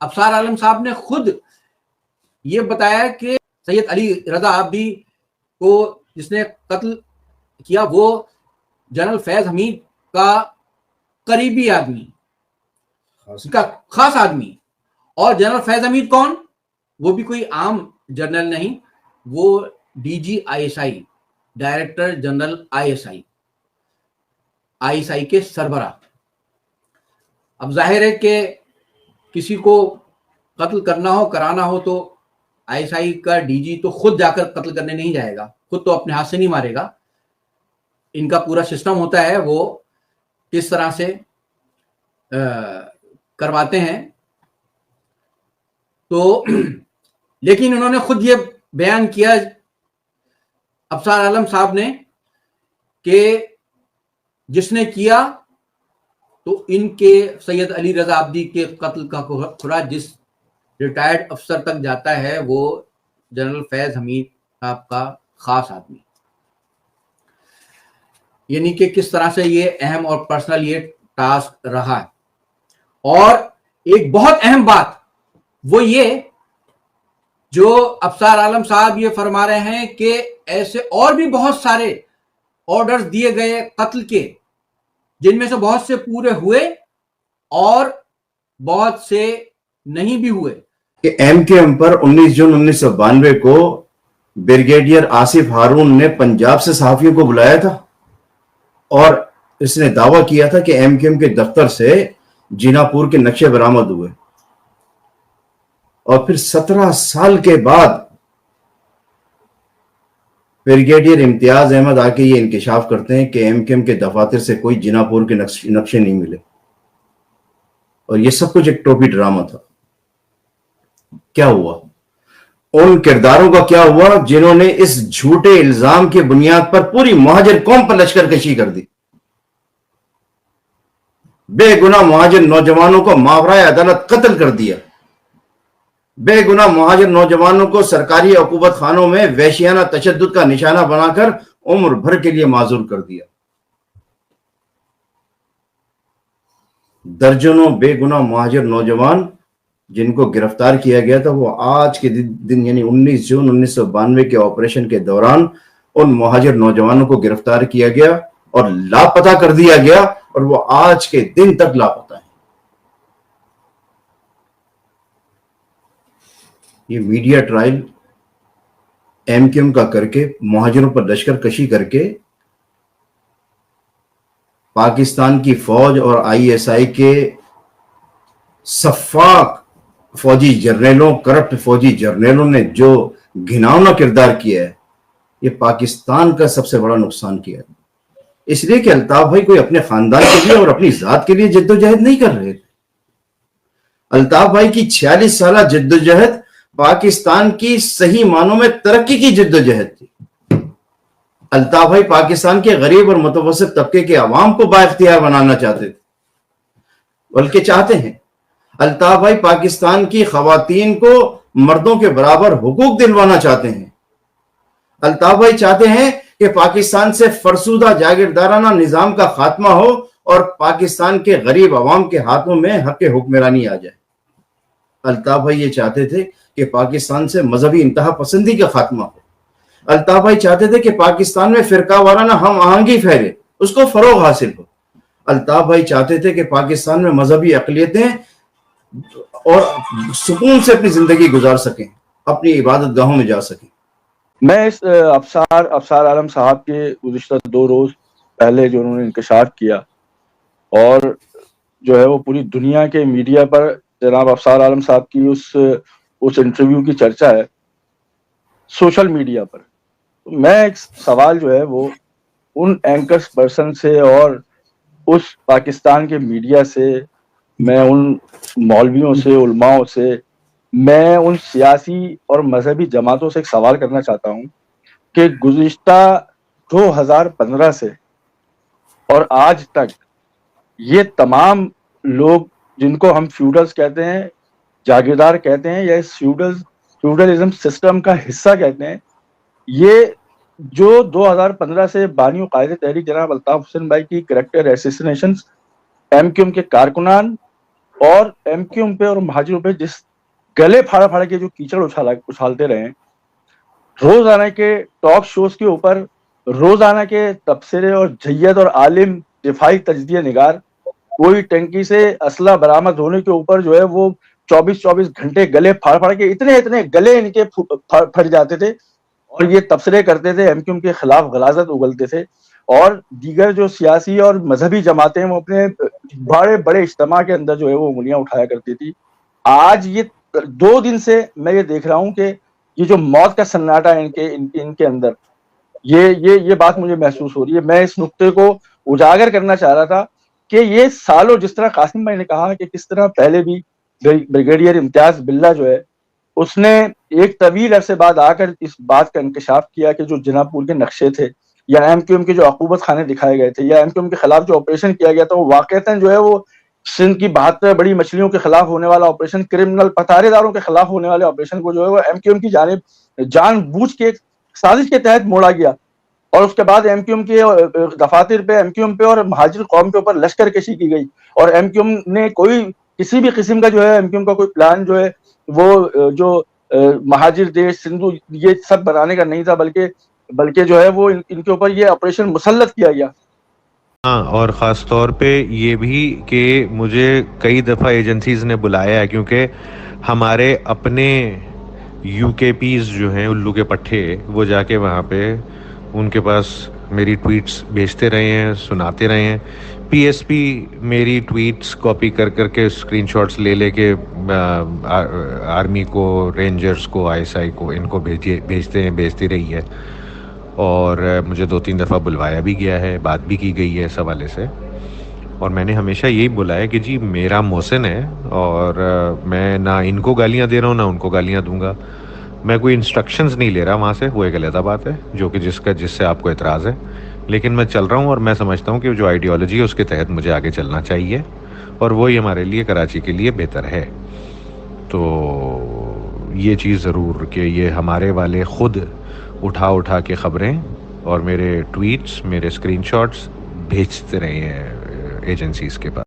افسار عالم صاحب نے خود یہ بتایا کہ سید علی رضا عابدی کو جس نے قتل کیا وہ جنرل فیض حمید کا قریبی آدمی، اس کا خاص آدمی. اور جنرل فیض حمید کون؟ وہ بھی کوئی عام جنرل نہیں، وہ D G I S I, director general I S I کے سربراہ. اب ظاہر ہے کہ کسی کو قتل کرنا ہو، کرانا ہو، تو آئی ایس آئی کا ڈی جی تو خود جا کر قتل کرنے نہیں جائے گا، خود تو اپنے ہاتھ سے نہیں مارے گا. ان کا پورا سسٹم ہوتا ہے، وہ کس طرح سے کرواتے ہیں. تو لیکن انہوں نے خود یہ بیان کیا افسار عالم صاحب نے کہ جس نے کیا تو ان کے سید علی رضا عابدی کے قتل کا خراج جس ریٹائرڈ افسر تک جاتا ہے وہ جنرل فیض حمید صاحب کا خاص آدمی. یعنی کہ کس طرح سے یہ اہم اور پرسنل یہ ٹاسک رہا ہے. اور ایک بہت اہم بات وہ یہ جو افسار عالم صاحب یہ فرما رہے ہیں کہ ایسے اور بھی بہت سارے آرڈرز دیے گئے قتل کے، جن میں سے بہت سے پورے ہوئے اور بہت سے نہیں بھی ہوئے. کہ ایم کیو ایم پر 19 جون 1992 کو بریگیڈیئر آصف ہارون نے پنجاب سے صحافیوں کو بلایا تھا اور اس نے دعویٰ کیا تھا کہ ایم کیو ایم کے دفتر سے جینا پور کے نقشے برآمد ہوئے. اور پھر 17 سال کے بعد بریگیڈیئر امتیاز احمد آ کے یہ انکشاف کرتے ہیں کہ ایم کیو ایم کے دفاتر سے کوئی جینا پور کے نقشے نہیں ملے. اور یہ سب کچھ ایک ٹوپی ڈرامہ تھا. کیا ہوا؟ ان کرداروں کا کیا ہوا جنہوں نے اس جھوٹے الزام کی بنیاد پر پوری مہاجر قوم پر لشکر کشی کر دی؟ بے گناہ مہاجر نوجوانوں کو ماورائے عدالت قتل کر دیا. بے گناہ مہاجر نوجوانوں کو سرکاری عقوبت خانوں میں وحشیانہ تشدد کا نشانہ بنا کر عمر بھر کے لیے معذور کر دیا. درجنوں بے گناہ مہاجر نوجوان جن کو گرفتار کیا گیا تھا وہ آج کے دن یعنی 19 جون 1992 کے آپریشن کے دوران ان مہاجر نوجوانوں کو گرفتار کیا گیا اور لاپتہ کر دیا گیا اور وہ آج کے دن تک لاپتہ ہیں. یہ media trial M Q M کا کر کے مہاجروں پر لشکر کشی کر کے پاکستان کی فوج اور آئی ایس آئی کے سفاک فوجی جرنیلوں، کرپٹ فوجی جرنیلوں نے جو گھناؤنا کردار کیا ہے، یہ پاکستان کا سب سے بڑا نقصان کیا ہے. اس لیے کہ الطاف بھائی کوئی اپنے خاندان کے لیے اور اپنی ذات کے لیے جد و جہد نہیں کر رہے تھے. الطاف بھائی کی 46 سالہ جد و جہد پاکستان کی صحیح معنوں میں ترقی کی جد و جہد تھی. الطاف بھائی پاکستان کے غریب اور متوسط طبقے کے عوام کو با اختیار بنانا چاہتے تھے، بلکہ چاہتے ہیں. الطاف بھائی پاکستان کی خواتین کو مردوں کے برابر حقوق دلوانا چاہتے ہیں. الطاف بھائی چاہتے ہیں کہ پاکستان سے فرسودہ جاگیردارانہ نظام کا خاتمہ ہو اور پاکستان کے غریب عوام کے ہاتھوں میں حق حکمرانی آ جائے. الطاف بھائی یہ چاہتے تھے کہ پاکستان سے مذہبی انتہا پسندی کا خاتمہ ہو. الطاف بھائی چاہتے تھے کہ پاکستان میں فرقہ وارانہ ہم آہنگی پھیلے، اس کو فروغ حاصل ہو. الطاف بھائی چاہتے تھے کہ پاکستان میں مذہبی اقلیتیں اور سکون سے اپنی زندگی گزار سکیں، اپنی عبادت گاہوں میں جا سکیں. میں اس افسار عالم صاحب کے گزشتہ 2 روز پہلے جو انہوں نے انکشاف کیا اور جو ہے وہ پوری دنیا کے میڈیا پر جناب افسار عالم صاحب کی اس انٹرویو کی چرچا ہے سوشل میڈیا پر. میں ایک سوال جو ہے وہ ان اینکرز پرسن سے اور اس پاکستان کے میڈیا سے، میں ان مولویوں سے، علماؤں سے، میں ان سیاسی اور مذہبی جماعتوں سے ایک سوال کرنا چاہتا ہوں کہ گزشتہ 2015 سے اور آج تک یہ تمام لوگ جن کو ہم فیوڈلز کہتے ہیں، جاگیردار کہتے ہیں یا اس فیوڈلزم سسٹم کا حصہ کہتے ہیں، یہ جو 2015 سے بانی و قائد تحریک جناب الطاف حسین بھائی کی کریکٹر اسیسینیشنز، ایم کیو ایم کے کارکنان اور ایم کیو ایم پہ اور مہاجروں پہ جس گلے پھاڑ پھاڑ کے جو کیچڑ اچھالتے رہے ہیں، روزانہ کے ٹاک شوز کے اوپر روزانہ کے تبصرے اور جید اور عالم دفاعی تجزیہ نگار، کوئی ٹینکی سے اسلحہ برآمد ہونے کے اوپر جو ہے وہ 24 گھنٹے گلے پھاڑ پھاڑ کے اتنے گلے ان کے پھٹ جاتے تھے، اور یہ تبصرے کرتے تھے، ایم کیو ایم کے خلاف غلاظت اگلتے تھے، اور دیگر جو سیاسی اور مذہبی جماعتیں وہ اپنے بڑے اجتماع کے اندر جو ہے وہ انگلیاں اٹھایا کرتی تھی۔ آج یہ 2 دن سے میں یہ دیکھ رہا ہوں کہ یہ جو موت کا سناٹا ان کے اندر، یہ بات مجھے محسوس ہو رہی ہے۔ میں اس نقطے کو اجاگر کرنا چاہ رہا تھا کہ یہ سالوں، جس طرح قاسم بھائی نے کہا کہ کس طرح پہلے بھی بریگیڈیئر امتیاز باللہ جو ہے اس نے ایک طویل عرصے بعد آ کر اس بات کا انکشاف کیا کہ جو جناب پور کے نقشے تھے، یا ایم کیو ایم کے جو عقوبت خانے دکھائے گئے تھے، یا ایم کیو ایم کے خلاف جو آپریشن کیا گیا تھا، وہ واقعتاً جو ہے وہ سندھ کی 72 بڑی مچھلیوں کے خلاف ہونے والا آپریشن، کرمنل پتارے داروں کے خلاف ہونے والے آپریشن کو جو ہے وہ ایم کیو ایم کی جانب جان بوجھ کے سازش کے تحت موڑا گیا، اور اس کے بعد ایم کیو ایم کے دفاتر پہ، ایم کیو ایم پہ اور مہاجر قوم کے اوپر لشکر کشی کی گئی، اور ایم کیو ایم نے کوئی کسی بھی قسم کا جو ہے ایم کیو ایم کا کوئی پلان جو ہے وہ جو مہاجر دیش سندھو یہ سب بنانے کا نہیں تھا، بلکہ جو ہے وہ ان کے اوپر یہ آپریشن مسلط کیا گیا۔ ہاں، اور خاص طور پہ یہ بھی کہ مجھے کئی دفعہ ایجنسیز نے بلایا ہے، کیونکہ ہمارے اپنے یو کے پیز جو ہیں الو کے پٹھے، وہ جا کے وہاں پہ ان کے پاس میری ٹویٹس بھیجتے رہے ہیں، سناتے رہے ہیں۔ پی ایس پی میری ٹویٹس کاپی کر کے اسکرین شاٹس لے کے آرمی کو، رینجرز کو، آئی ایس آئی کو، ان کو بھیجتی رہی ہے، اور مجھے 2-3 دفعہ بلوایا بھی گیا ہے، بات بھی کی گئی ہے اس حوالے سے، اور میں نے ہمیشہ یہی بولا ہے کہ جی میرا محسن ہے، اور میں نہ ان کو گالیاں دے رہا ہوں نہ ان کو گالیاں دوں گا، میں کوئی انسٹرکشنز نہیں لے رہا وہاں سے، وہ ایک علیحدہ بات ہے جو کہ جس سے آپ کو اعتراض ہے، لیکن میں چل رہا ہوں، اور میں سمجھتا ہوں کہ جو آئیڈیالوجی ہے اس کے تحت مجھے آگے چلنا چاہیے، اور وہی ہمارے لیے کراچی کے لیے بہتر ہے۔ تو یہ چیز ضرور کہ یہ ہمارے والے خود اٹھا کے خبریں اور میرے ٹویٹس، میرے اسکرین شاٹس بھیجتے رہے ہیں ایجنسیز کے پاس۔